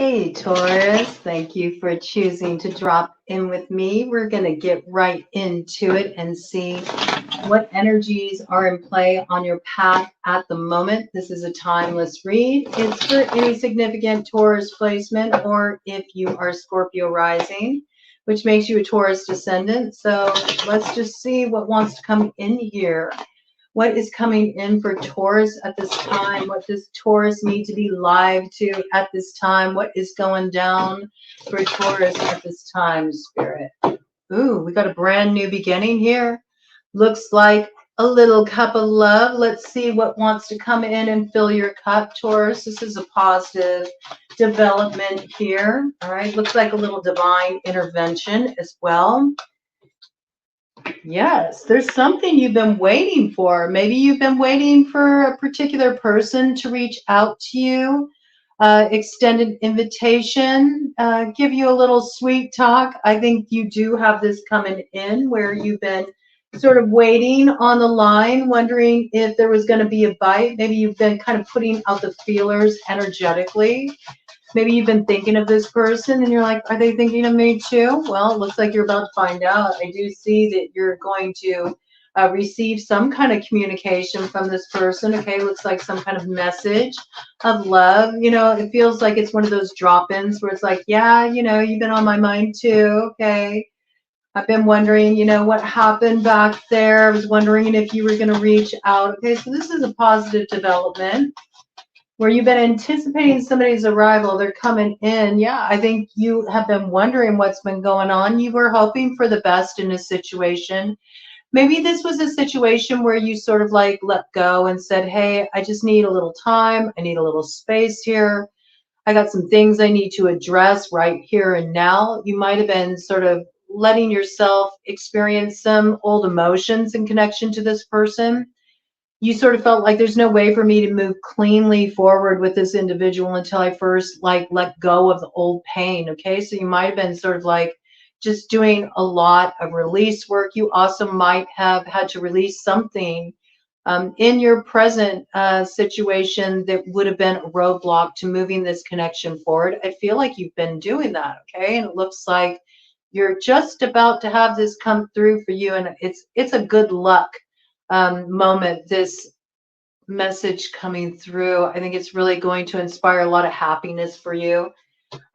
Hey, Taurus, thank you for choosing to drop in with me. We're going to get right into it and see what energies are in play on your path at the moment. This is a timeless read. It's for any significant Taurus placement or if you are Scorpio rising, which makes you a Taurus descendant. So let's just see what wants to come in here. What is coming in for Taurus at this time? What does Taurus need to be live to at this time? What is going down for Taurus at this time, Spirit? Ooh, we got a brand new beginning here. Looks like a little cup of love. Let's see what wants to come in and fill your cup, Taurus. This is a positive development here. All right, looks like a little divine intervention as well. Yes, there's something you've been waiting for. Maybe you've been waiting for a particular person to reach out to you, extend an invitation, give you a little sweet talk. I think you do have this coming in where you've been sort of waiting on the line, wondering if there was going to be a bite. Maybe you've been kind of putting out the feelers energetically. Maybe you've been thinking of this person and you're like, are they thinking of me too? Well, it looks like you're about to find out. I do see that you're going to receive some kind of communication from this person. Okay, looks like some kind of message of love. You know, it feels like it's one of those drop-ins where it's like, yeah, you know, you've been on my mind too. Okay. I've been wondering, you know, what happened back there. I was wondering if you were going to reach out. Okay, so this is a positive development where you've been anticipating somebody's arrival. They're coming in. Yeah, I think you have been wondering what's been going on. You were hoping for the best in a situation. Maybe this was a situation where you sort of like let go and said, hey, I just need a little time. I need a little space here. I got some things I need to address right here and now. You might have been sort of letting yourself experience some old emotions in connection to this person. You sort of felt like there's no way for me to move cleanly forward with this individual until I first like let go of the old pain. Okay, so you might have been sort of like just doing a lot of release work. You also might have had to release something in your present situation that would have been a roadblock to moving this connection forward. I feel like you've been doing that. Okay, and it looks like you're just about to have this come through for you, and it's a good luck moment, this message coming through. I think it's really going to inspire a lot of happiness for you.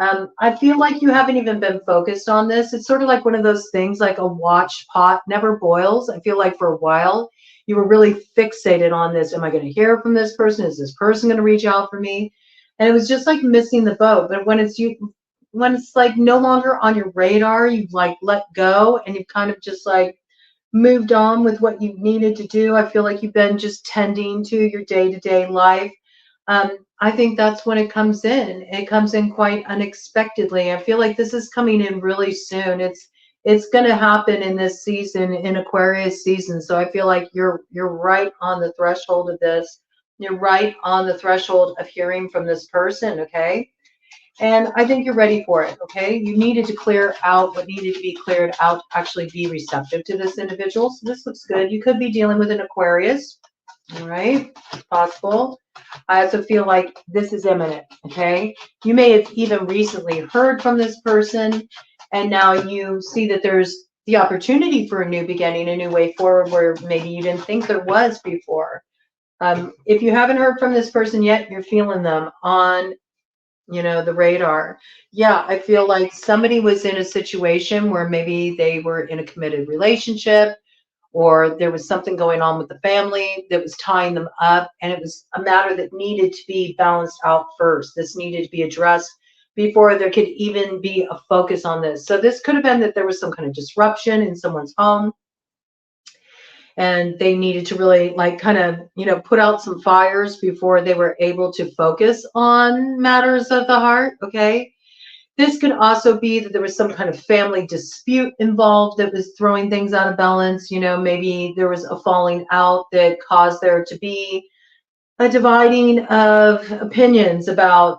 I feel like you haven't even been focused on this. It's sort of like one of those things, like a watch pot never boils. I feel like for a while you were really fixated on this. Am I going to hear from this person? Is this person going to reach out for me? And it was just like missing the boat. But when it's like no longer on your radar, you've like let go and you've kind of just like moved on with what you needed to do. I feel like you've been just tending to your day-to-day life. I think that's when it comes in. It comes in quite unexpectedly. I feel like this is coming in really soon. It's going to happen in this season, in Aquarius season. So I feel like you're right on the threshold of this. You're right on the threshold of hearing from this person, okay? And I think you're ready for it, okay? You needed to clear out what needed to be cleared out to actually be receptive to this individual. So this looks good. You could be dealing with an Aquarius, all right? It's possible. I also feel like this is imminent, okay? You may have even recently heard from this person, and now you see that there's the opportunity for a new beginning, a new way forward where maybe you didn't think there was before. If you haven't heard from this person yet, you're feeling them on the radar. Yeah, I feel like somebody was in a situation where maybe they were in a committed relationship or there was something going on with the family that was tying them up, and it was a matter that needed to be balanced out first. This needed to be addressed before there could even be a focus on this. So this could have been that there was some kind of disruption in someone's home and they needed to really like kind of, put out some fires before they were able to focus on matters of the heart, okay? This could also be that there was some kind of family dispute involved that was throwing things out of balance. Maybe there was a falling out that caused there to be a dividing of opinions about,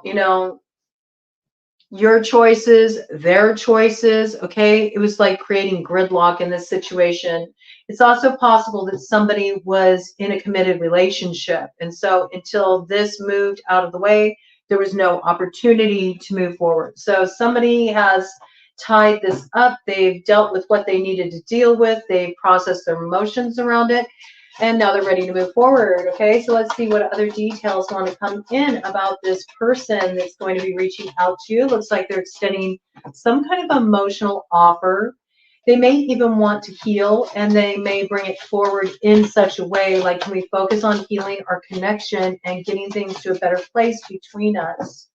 your choices, their choices, okay? It was like creating gridlock in this situation. It's also possible that somebody was in a committed relationship. And so until this moved out of the way, there was no opportunity to move forward. So somebody has tied this up. They've dealt with what they needed to deal with. They've processed their emotions around it. And now they're ready to move forward. Okay, so let's see what other details want to come in about this person that's going to be reaching out to you. Looks like they're extending some kind of emotional offer. They may even want to heal, and they may bring it forward in such a way like, can we focus on healing our connection and getting things to a better place between us?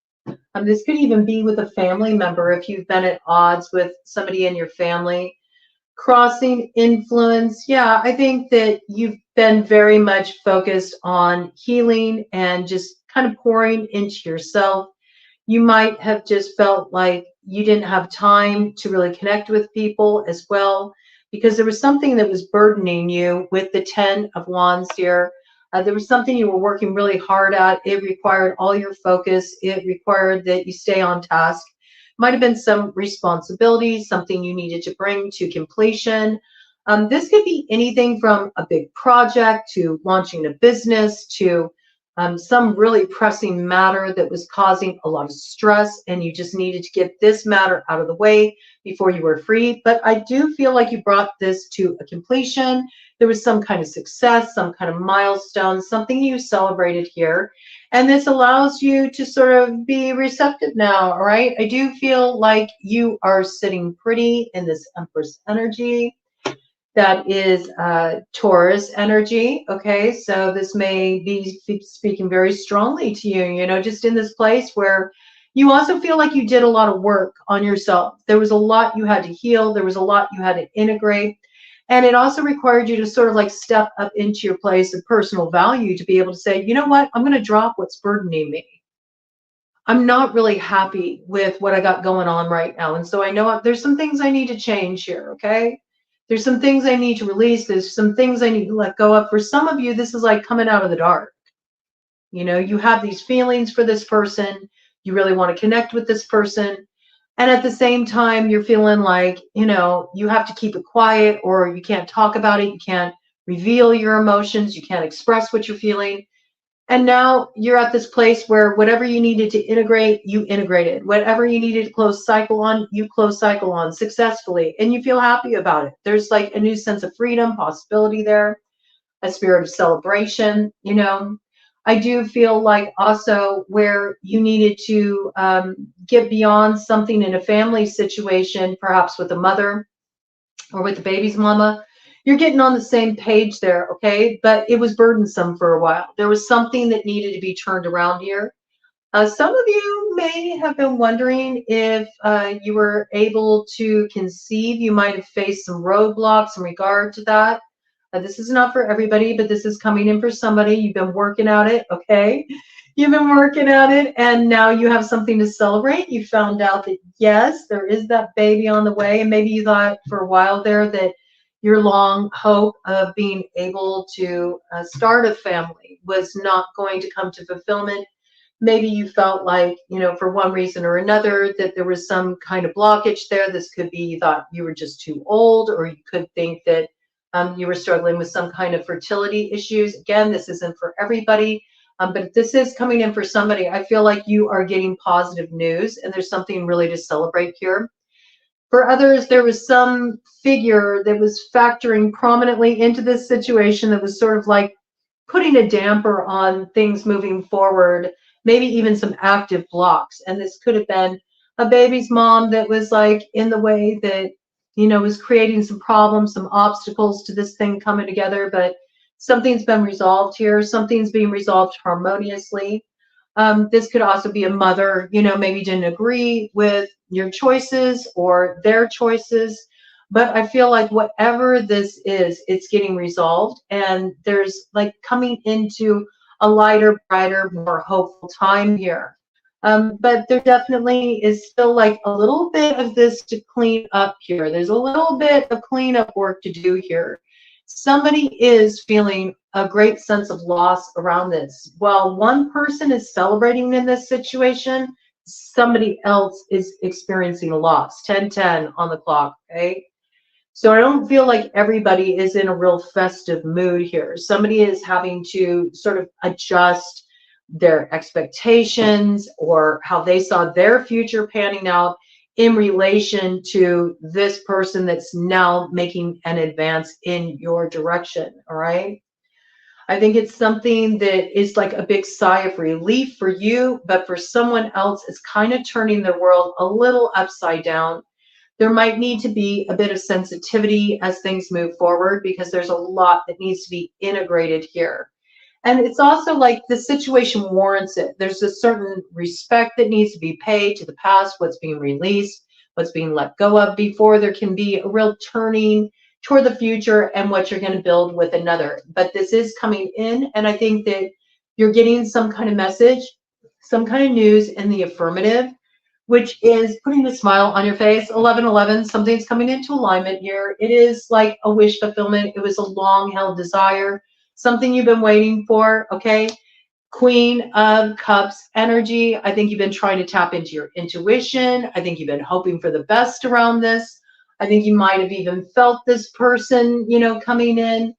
This could even be with a family member if you've been at odds with somebody in your family. Crossing influence, yeah, I think that you've been very much focused on healing and just kind of pouring into yourself. You might have just felt like you didn't have time to really connect with people as well, because there was something that was burdening you with the 10 of Wands here. There was something you were working really hard at. It required all your focus. It required that you stay on task. Might have been some responsibility, something you needed to bring to completion. This could be anything from a big project to launching a business to some really pressing matter that was causing a lot of stress, and you just needed to get this matter out of the way before you were free. But I do feel like you brought this to a completion. There was some kind of success, some kind of milestone, something you celebrated here. And this allows you to sort of be receptive now, all right? I do feel like you are sitting pretty in this Empress energy. That is Taurus energy, okay? So this may be speaking very strongly to you, you know, just in this place where you also feel like you did a lot of work on yourself. There was a lot you had to heal. There was a lot you had to integrate. And it also required you to sort of like step up into your place of personal value to be able to say, you know what, I'm going to drop what's burdening me. I'm not really happy with what I got going on right now. And so I know there's some things I need to change here, okay? There's some things I need to release. There's some things I need to let go of. For some of you, this is like coming out of the dark. You know, you have these feelings for this person. You really want to connect with this person. And at the same time, you're feeling like, you know, you have to keep it quiet, or you can't talk about it. You can't reveal your emotions. You can't express what you're feeling. And now you're at this place where whatever you needed to integrate, you integrated. Whatever you needed to close cycle on, you close cycle on successfully. And you feel happy about it. There's like a new sense of freedom, possibility there, a spirit of celebration, you know. I do feel like also where you needed to get beyond something in a family situation, perhaps with a mother or with the baby's mama, you're getting on the same page there, okay? But it was burdensome for a while. There was something that needed to be turned around here. Some of you may have been wondering if you were able to conceive. You might have faced some roadblocks in regard to that. This is not for everybody, but this is coming in for somebody. You've been working at it, okay? You've been working at it, and now you have something to celebrate. You found out that, yes, there is that baby on the way, and maybe you thought for a while there that your long hope of being able to start a family was not going to come to fulfillment. Maybe you felt like, you know, for one reason or another, that there was some kind of blockage there. This could be you thought you were just too old, or you could think that you were struggling with some kind of fertility issues. Again, this isn't for everybody, but if this is coming in for somebody, I feel like you are getting positive news, and there's something really to celebrate here. For others, there was some figure that was factoring prominently into this situation that was sort of like putting a damper on things moving forward, maybe even some active blocks. And this could have been a baby's mom that was like in the way that, you know, was creating some problems, some obstacles to this thing coming together, but something's been resolved here. Something's being resolved harmoniously. This could also be a mother, you know, maybe didn't agree with your choices or their choices, but I feel like whatever this is, it's getting resolved, and there's like coming into a lighter, brighter, more hopeful time here. But there definitely is still like a little bit of this to clean up here. There's a little bit of cleanup work to do here. Somebody is feeling a great sense of loss around this. While one person is celebrating in this situation, somebody else is experiencing a loss. 10:10 on the clock, okay? So I don't feel like everybody is in a real festive mood here. Somebody is having to sort of adjust their expectations or how they saw their future panning out in relation to this person that's now making an advance in your direction. All right. I think it's something that is like a big sigh of relief for you, but for someone else, it's kind of turning their world a little upside down. There might need to be a bit of sensitivity as things move forward because there's a lot that needs to be integrated here. And it's also like the situation warrants it. There's a certain respect that needs to be paid to the past, what's being released, what's being let go of before there can be a real turning toward the future and what you're going to build with another. But this is coming in, and I think that you're getting some kind of message, some kind of news in the affirmative, which is putting a smile on your face. 1111, something's coming into alignment here. It is like a wish fulfillment. It was a long-held desire, something you've been waiting for, okay? Queen of Cups energy. I think you've been trying to tap into your intuition. I think you've been hoping for the best around this. I think you might have even felt this person, you know, coming in.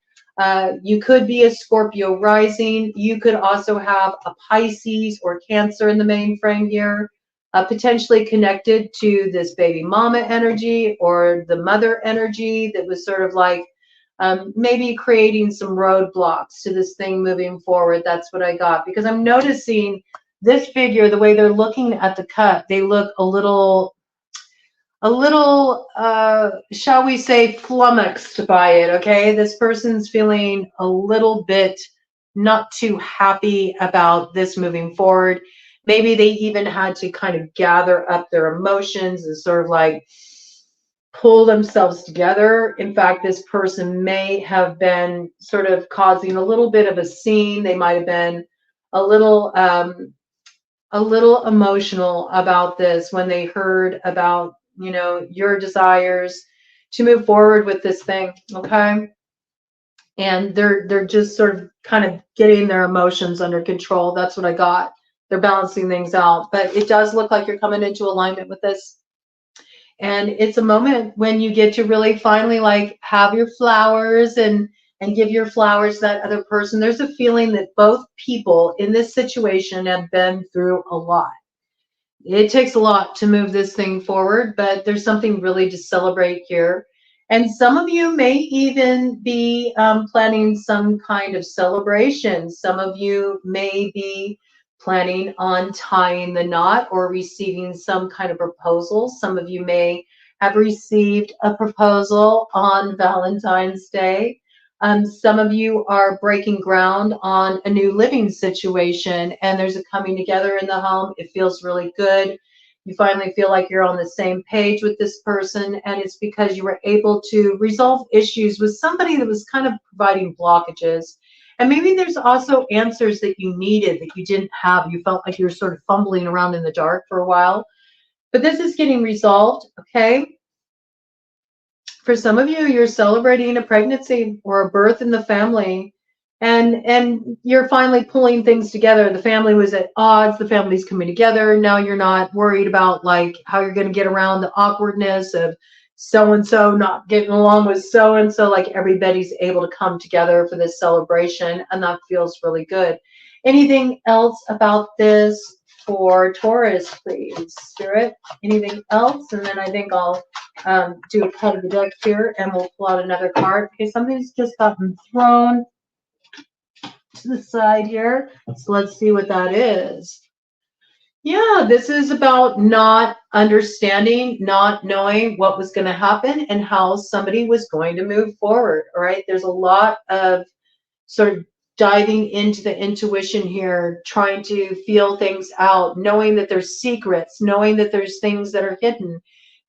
You could be a Scorpio rising. You could also have a Pisces or Cancer in the mainframe here, potentially connected to this baby mama energy or the mother energy that was sort of like maybe creating some roadblocks to this thing moving forward. That's what I got, because I'm noticing this figure, the way they're looking at the cut, they look a little, shall we say, flummoxed by it, okay? This person's feeling a little bit not too happy about this moving forward. Maybe they even had to kind of gather up their emotions and sort of like pull themselves together. In fact, this person may have been sort of causing a little bit of a scene. They might have been a little emotional about this when they heard about, you know, your desires to move forward with this thing, okay? And they're just sort of kind of getting their emotions under control. That's what I got. They're balancing things out, but it does look like you're coming into alignment with this. And it's a moment when you get to really finally like have your flowers and give your flowers to that other person. There's a feeling that both people in this situation have been through a lot. It takes a lot to move this thing forward, but there's something really to celebrate here. And some of you may even be planning some kind of celebration. Some of you may be planning on tying the knot or receiving some kind of proposal. Some of you may have received a proposal on Valentine's Day. Some of you are breaking ground on a new living situation, and there's a coming together in the home. It feels really good. You finally feel like you're on the same page with this person, and it's because you were able to resolve issues with somebody that was kind of providing blockages. And maybe there's also answers that you needed that you didn't have. You felt like you were sort of fumbling around in the dark for a while. But this is getting resolved, okay? For some of you, you're celebrating a pregnancy or a birth in the family, and you're finally pulling things together. The family was at odds. The family's coming together. Now you're not worried about like how you're going to get around the awkwardness of so-and-so not getting along with so-and-so. Like everybody's able to come together for this celebration, and that feels really good. Anything else about this for Taurus, please, Spirit? Anything else? And then I think I'll do a cut of the deck here, and we'll pull out another card. Okay, something's just gotten thrown to the side here. So let's see what that is. Yeah, this is about not understanding, not knowing what was going to happen and how somebody was going to move forward. All right, there's a lot of sort of diving into the intuition here, trying to feel things out, knowing that there's secrets, knowing that there's things that are hidden.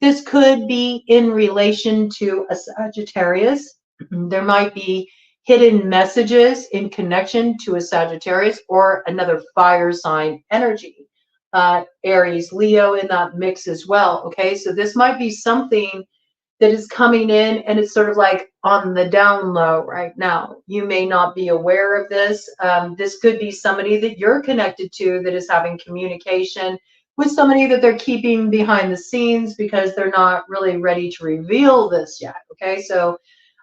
This could be in relation to a Sagittarius. There might be hidden messages in connection to a Sagittarius or another fire sign energy. Aries, Leo in that mix as well. Okay, so this might be something that is coming in and it's sort of like on the down low right now. You may not be aware of this. This could be somebody that you're connected to that is having communication with somebody that they're keeping behind the scenes because they're not really ready to reveal this yet. Okay, so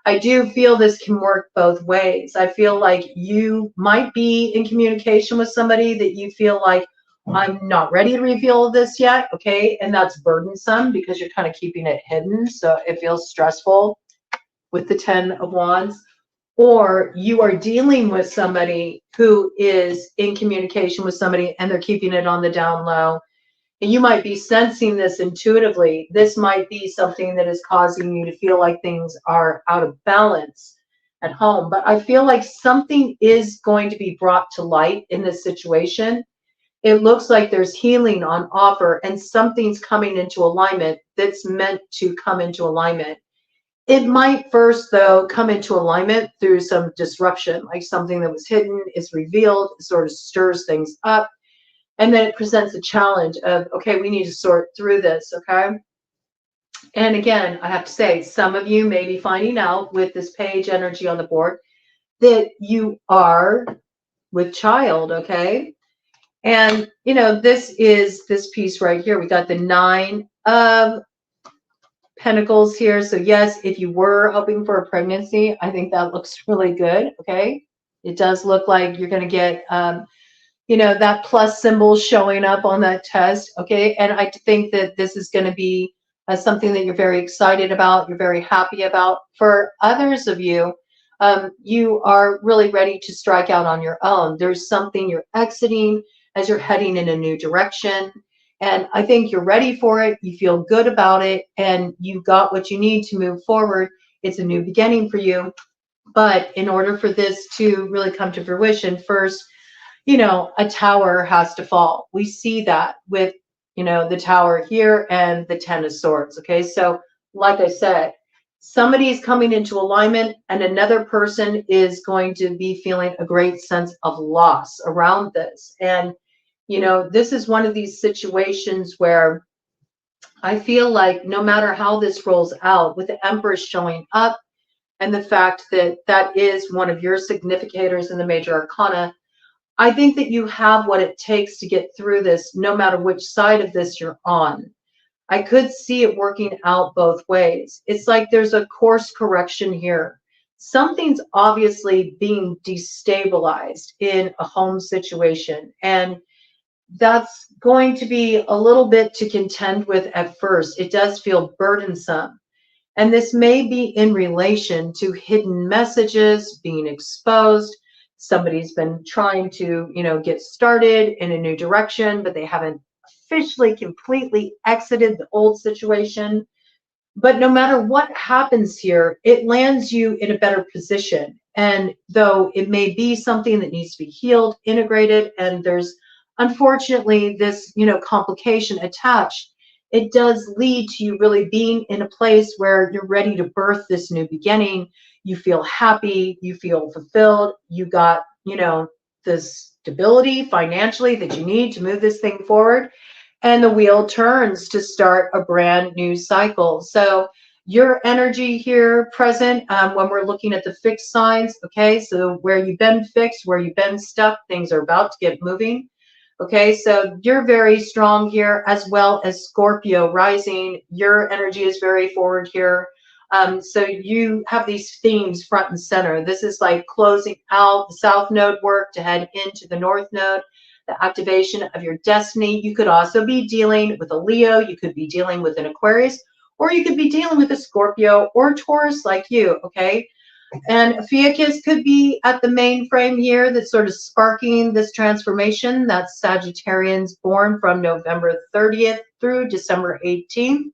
I do feel this can work both ways. I feel like you might be in communication with somebody that you feel like, I'm not ready to reveal this yet, okay? And that's burdensome because you're kind of keeping it hidden, so it feels stressful with the 10 of Wands. Or you are dealing with somebody who is in communication with somebody and they're keeping it on the down low. And you might be sensing this intuitively. This might be something that is causing you to feel like things are out of balance at home. But I feel like something is going to be brought to light in this situation. It looks like there's healing on offer and something's coming into alignment that's meant to come into alignment. It might first, though, come into alignment through some disruption, like something that was hidden is revealed, sort of stirs things up. And then it presents a challenge of, okay, we need to sort through this, okay? And again, I have to say, some of you may be finding out with this page energy on the board that you are with child, okay? And, you know, this is this piece right here. We got the 9 of Pentacles here. So yes, if you were hoping for a pregnancy, I think that looks really good, okay? It does look like you're going to get you know, that plus symbol showing up on that test, okay? And I think that this is going to be something that you're very excited about, you're very happy about. For others of you, you are really ready to strike out on your own. There's something you're exiting as you're heading in a new direction. And I think you're ready for it. You feel good about it, and you got what you need to move forward. It's a new beginning for you. But in order for this to really come to fruition, first, you know, a tower has to fall. We see that with, you know, the tower here and the 10 of Swords. Okay. So like I said, somebody is coming into alignment and another person is going to be feeling a great sense of loss around this. And, you know, this is one of these situations where I feel like no matter how this rolls out, with the Empress showing up and the fact that that is one of your significators in the major arcana, I think that you have what it takes to get through this, no matter which side of this you're on. I could see it working out both ways. It's like there's a course correction here. Something's obviously being destabilized in a home situation, and that's going to be a little bit to contend with at first. It does feel burdensome. And this may be in relation to hidden messages being exposed. Somebody's been trying to, you know, get started in a new direction, but they haven't officially completely exited the old situation. But no matter what happens here, it lands you in a better position. And though it may be something that needs to be healed, integrated, and there's unfortunately this, you know, complication attached, it does lead to you really being in a place where you're ready to birth this new beginning. You feel happy, you feel fulfilled, you got, you know, the stability financially that you need to move this thing forward. And the wheel turns to start a brand new cycle. So your energy here present when we're looking at the fixed signs, okay, so where you've been fixed, where you've been stuck, things are about to get moving. Okay, so you're very strong here, as well as Scorpio rising. Your energy is very forward here. So you have these themes front and center. This is like closing out the South Node work to head into the North Node, the activation of your destiny. You could also be dealing with a Leo. You could be dealing with an Aquarius, or you could be dealing with a Scorpio or Taurus like you, okay? And Ophiuchus could be at the main frame here that's sort of sparking this transformation. That's Sagittarians born from November 30th through December 18th.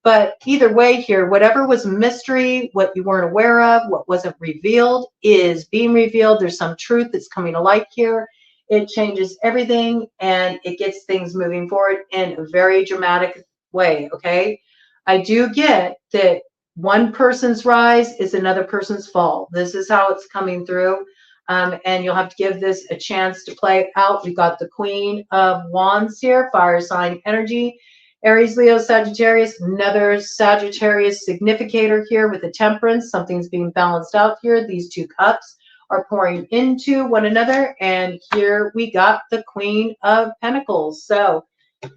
But either way here, whatever was mystery, what you weren't aware of, what wasn't revealed is being revealed. There's some truth that's coming to light here. It changes everything and it gets things moving forward in a very dramatic way, okay? I do get that one person's rise is another person's fall. This is how it's coming through. And you'll have to give this a chance to play out. We've got the Queen of Wands here, fire sign energy. Aries, Leo, Sagittarius, another Sagittarius significator here with the Temperance. Something's being balanced out here. These two cups are pouring into one another. And here we got the Queen of Pentacles. So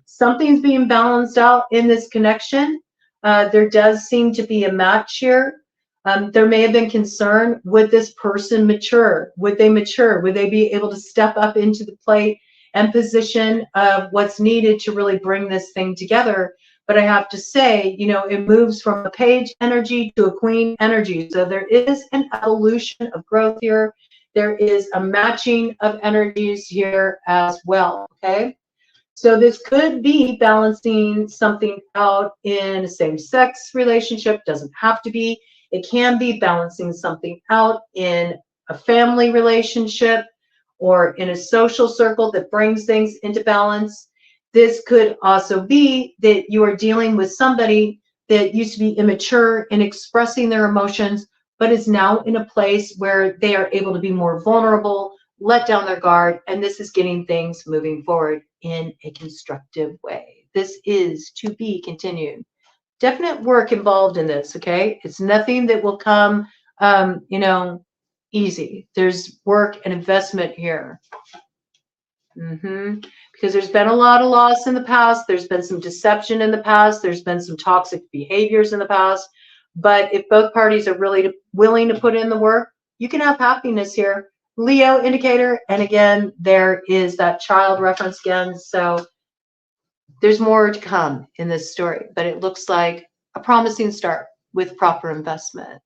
something's being balanced out in this connection. There does seem to be a match here. There may have been concern, would this person mature? Would they mature? Would they be able to step up into the plate and position of what's needed to really bring this thing together? But I have to say, you know, it moves from a page energy to a queen energy. So there is an evolution of growth here. There is a matching of energies here as well, okay? So this could be balancing something out in a same-sex relationship, doesn't have to be. It can be balancing something out in a family relationship or in a social circle that brings things into balance. This could also be that you are dealing with somebody that used to be immature in expressing their emotions, but is now in a place where they are able to be more vulnerable, let down their guard, and this is getting things moving forward in a constructive way. This is to be continued. Definite work involved in this, okay? It's nothing that will come, you know, easy. There's work and investment here. Because there's been a lot of loss in the past. There's been some deception in the past. There's been some toxic behaviors in the past. But if both parties are really willing to put in the work, you can have happiness here. Leo indicator. And again, there is that child reference again. So there's more to come in this story. But it looks like a promising start with proper investment.